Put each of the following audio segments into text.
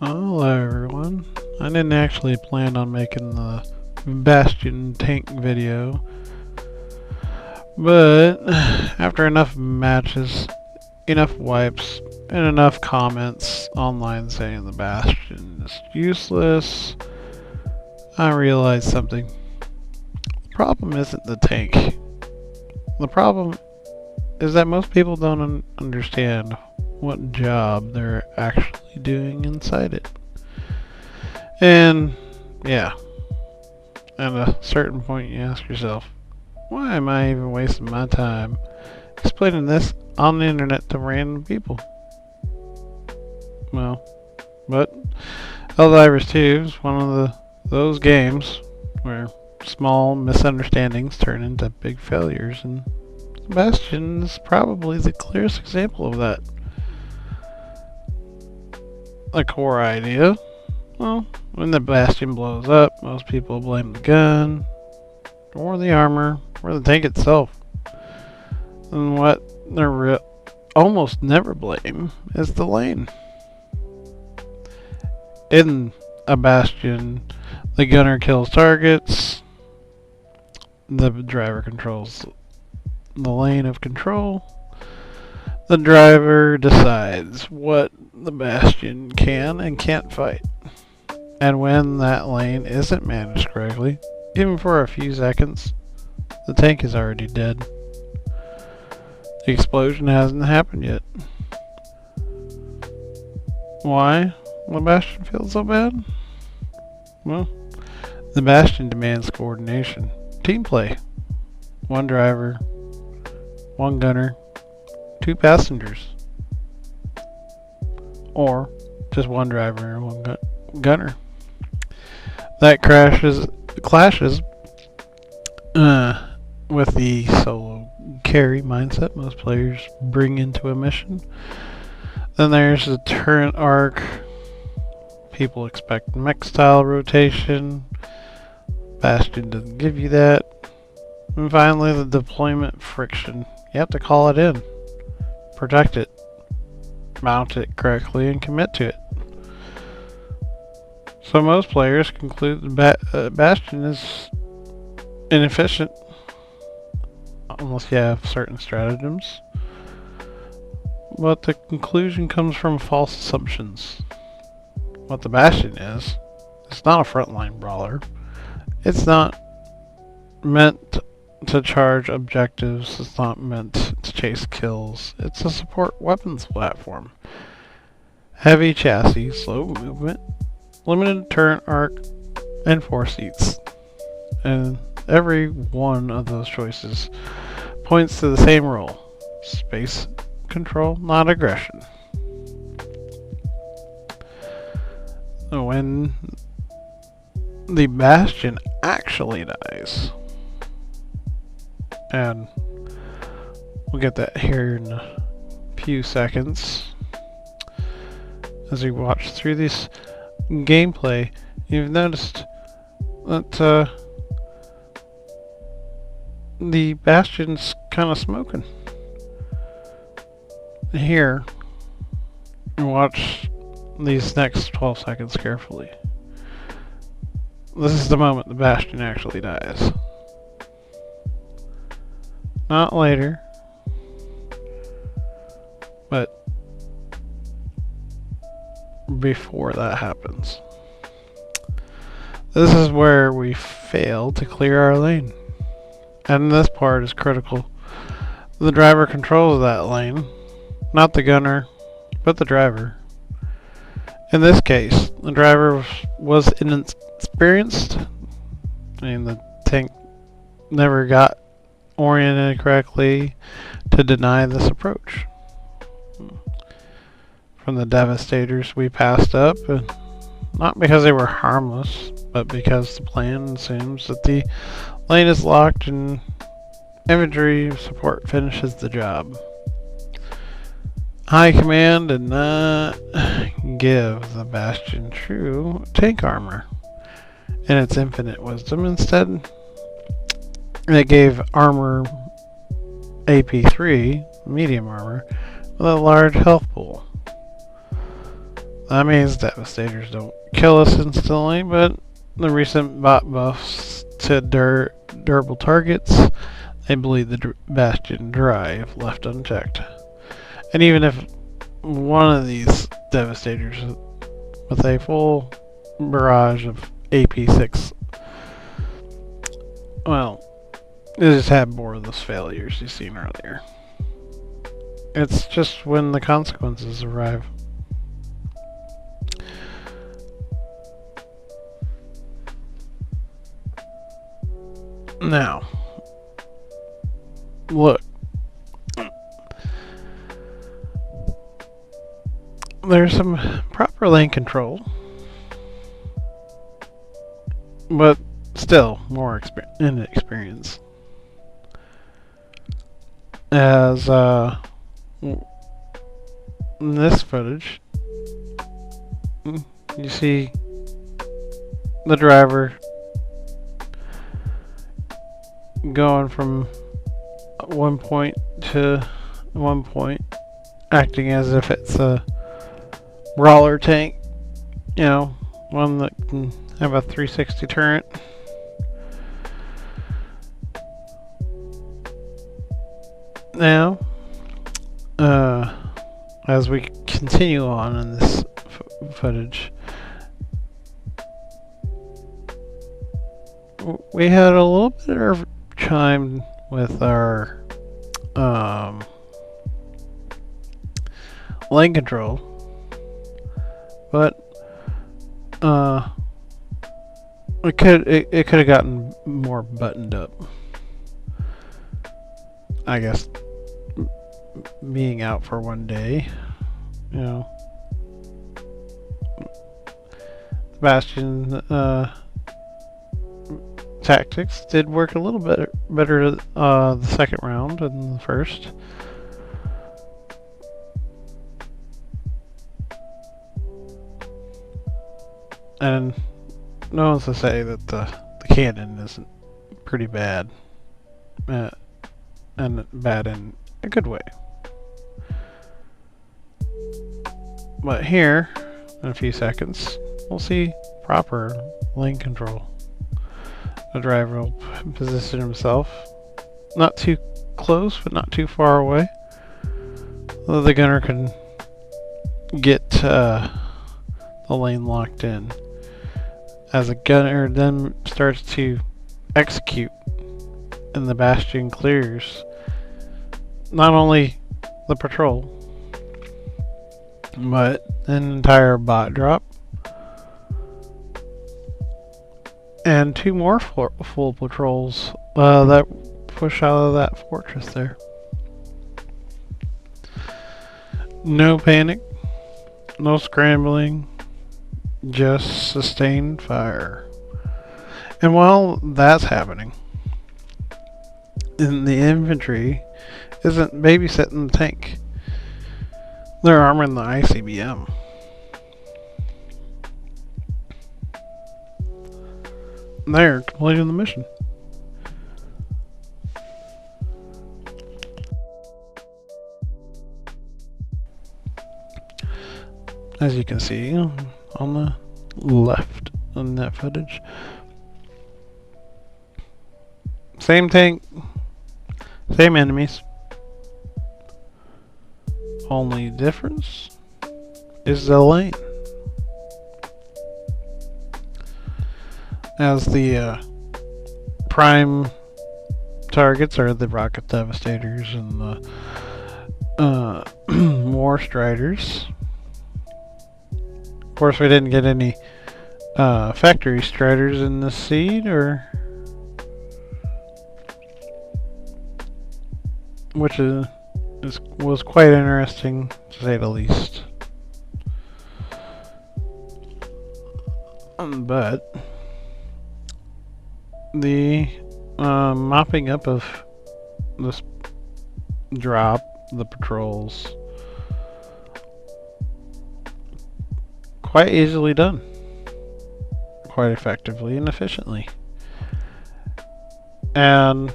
Hello everyone. I didn't actually plan on making the Bastion tank video, but after enough matches, enough wipes, and enough comments online saying the Bastion is useless, I realized something. The problem isn't the tank. The problem is that most people don't understand what job they're actually doing inside it. And yeah, at a certain point you ask yourself, why am I even wasting my time explaining this on the internet to random people? Well, but Helldivers 2 is one of those games where small misunderstandings turn into big failures, and Bastion is probably the clearest example of that. The core idea, well, when the Bastion blows up, most people blame the gun, or the armor, or the tank itself. And what they almost never blame is the lane. In a Bastion, the gunner kills targets, the driver controls the lane of control, the driver decides what the Bastion can and can't fight. And when that lane isn't managed correctly, even for a few seconds, the tank is already dead. The explosion hasn't happened yet. Why the Bastion feels so bad? Well, the Bastion demands coordination, team play. One driver, one gunner, two passengers. Or just one driver and one gunner. That clashes with the solo carry mindset most players bring into a mission. Then there's the turret arc. People expect mech style rotation. Bastion doesn't give you that. And finally, the deployment friction. You have to call it in, protect it, mount it correctly, and commit to it. So most players conclude Bastion is inefficient unless you have certain stratagems. But the conclusion comes from false assumptions. What the Bastion is, it's not a frontline brawler. It's not meant to charge objectives. It's not meant to chase kills. It's a support weapons platform. Heavy chassis, slow movement, limited turret arc, and 4 seats. And every one of those choices points to the same role. Space control, not aggression. When the Bastion actually dies, and we'll get that here in a few seconds, as we watch through this gameplay, you've noticed that the Bastion's kind of smoking. Here, watch these next 12 seconds carefully. This is the moment the Bastion actually dies. Not later, but before that happens. This is where we fail to clear our lane. And this part is critical. The driver controls that lane, not the gunner, but the driver. In this case, the driver was inexperienced. I mean, the tank never got oriented correctly to deny this approach. From the Devastators we passed up, not because they were harmless, but because the plan assumes that the lane is locked and infantry support finishes the job. High Command did not give the Bastion true tank armor in its infinite wisdom. Instead, it gave armor AP3, medium armor, with a large health pool. That means Devastators don't kill us instantly, but the recent bot buffs to durable targets, they bleed the Bastion dry if left unchecked. And even if one of these Devastators with a full barrage of AP6, well, it just had more of those failures you've seen earlier. It's just when the consequences arrive. Now, look. There's some proper lane control, but still more inexperience. As in this footage, you see the driver going from one point to one point, acting as if it's a brawler tank, you know, one that can have a 360 turret. Now, as we continue on in this footage, we had a little bit of chime with our lane control, but it could have gotten more buttoned up. I guess being out for one day, you know, Bastion tactics did work a little bit better the second round than the first. And no one's to say that the cannon isn't pretty bad, and bad in a good way. But here, in a few seconds, we'll see proper lane control. The driver will position himself not too close, but not too far away. The gunner can get the lane locked in. As the gunner then starts to execute and the Bastion clears not only the patrol, but an entire bot drop and two more full patrols that push out of that fortress there. No panic, no scrambling, just sustained fire. And while that's happening, the infantry isn't babysitting the tank. They're arming the ICBM. They're completing the mission. As you can see on the left on that footage, same tank, same enemies. Only difference is the lane. As the prime targets are the rocket devastators and the war striders. Of course, we didn't get any factory striders in this seed, which was quite interesting, to say the least. But the mopping up of this drop, the patrols, quite easily done, quite effectively and efficiently, and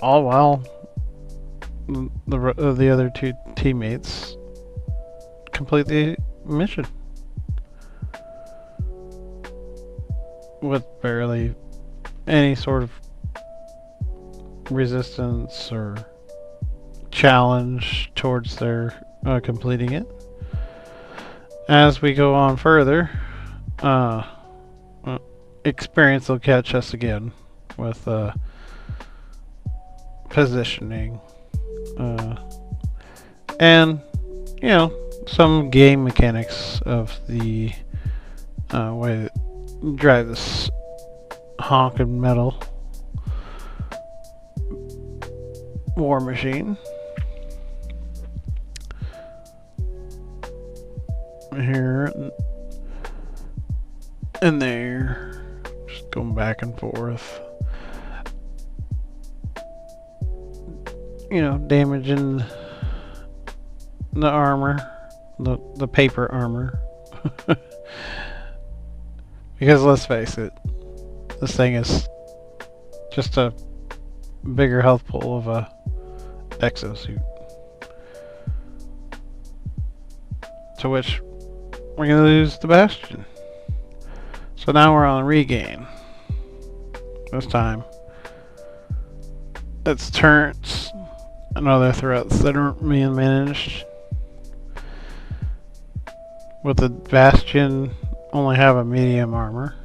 all while the other two teammates complete the mission. with barely any sort of resistance or challenge towards their completing it. As we go on further, experience will catch us again with positioning and some game mechanics of the way that you drive this honking metal war machine. Here and there, just going back and forth. Damaging the armor, the paper armor. Because let's face it, this thing is just a bigger health pool of a exosuit. To which we're going to lose the Bastion. So now we're on a regain. This time it's turrets and other threats that aren't being managed. With the Bastion only have a medium armor.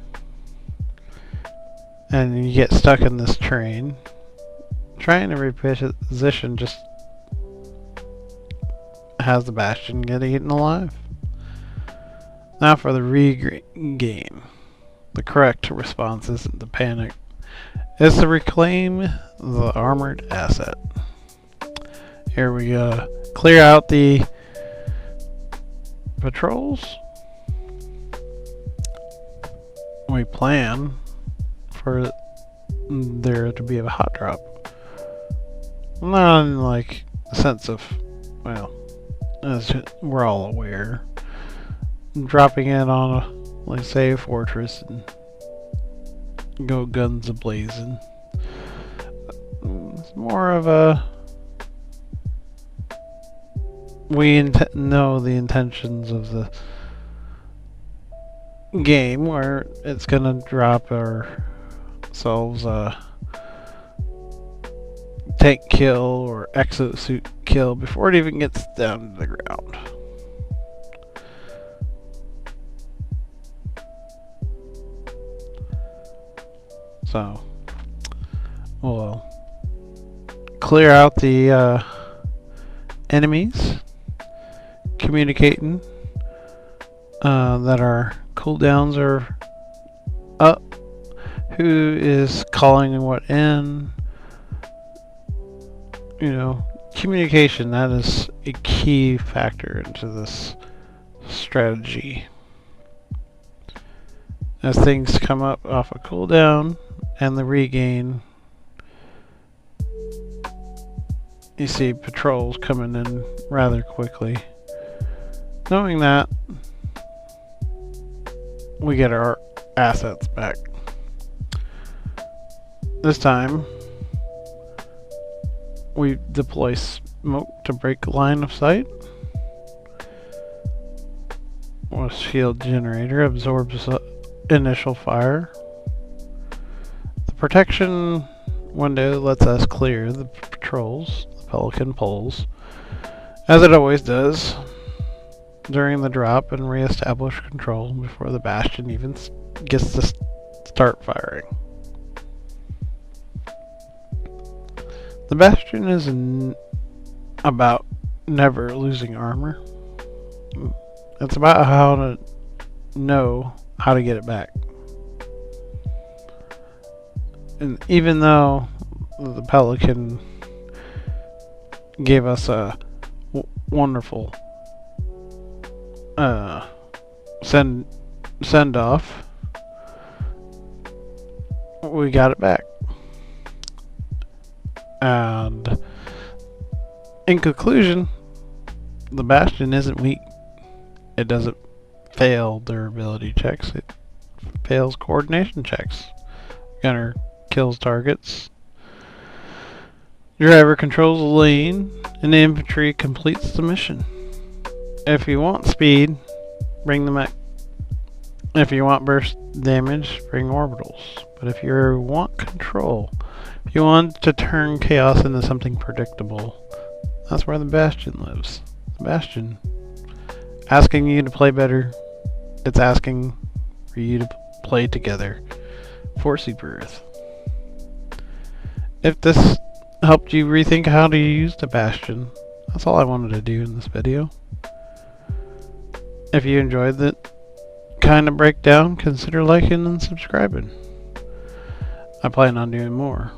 And you get stuck in this train. Trying to reposition just has the Bastion get eaten alive. Now for the regain. The correct response isn't to panic. It's to reclaim the armored asset. Here we clear out the patrols. We plan for there to be a hot drop. Not in like the sense of, well, as we're all aware, dropping in on a, like say, a fortress and go guns a-blazing. It's more of a, we know the intentions of the game, where it's gonna drop ourselves a tank kill or exosuit kill before it even gets down to the ground. So we'll clear out the enemies, communicating that our cooldowns are up, who is calling what in. Communication, that is a key factor into this strategy. As things come up off a cooldown and the regain, you see patrols coming in rather quickly. Knowing that, we get our assets back. This time, we deploy smoke to break line of sight. A shield generator absorbs initial fire. The protection window lets us clear the patrols, the Pelican poles, as it always does during the drop, and re-establish control before the Bastion even gets to start firing. The Bastion is about never losing armor. It's about how to know how to get it back. And even though the Pelican gave us a wonderful send off, we got it back. And in conclusion, the Bastion isn't weak. It doesn't fail durability checks. It fails coordination checks. Gunner kills targets. Driver controls the lane, and the infantry completes the mission. If you want speed, bring the mech. If you want burst damage, bring orbitals. But if you want control, if you want to turn chaos into something predictable, that's where the Bastion lives. The Bastion. Asking you to play better. It's asking for you to play together for Super Earth. If this helped you rethink how to use the Bastion, that's all I wanted to do in this video. If you enjoyed the kind of breakdown, consider liking and subscribing. I plan on doing more.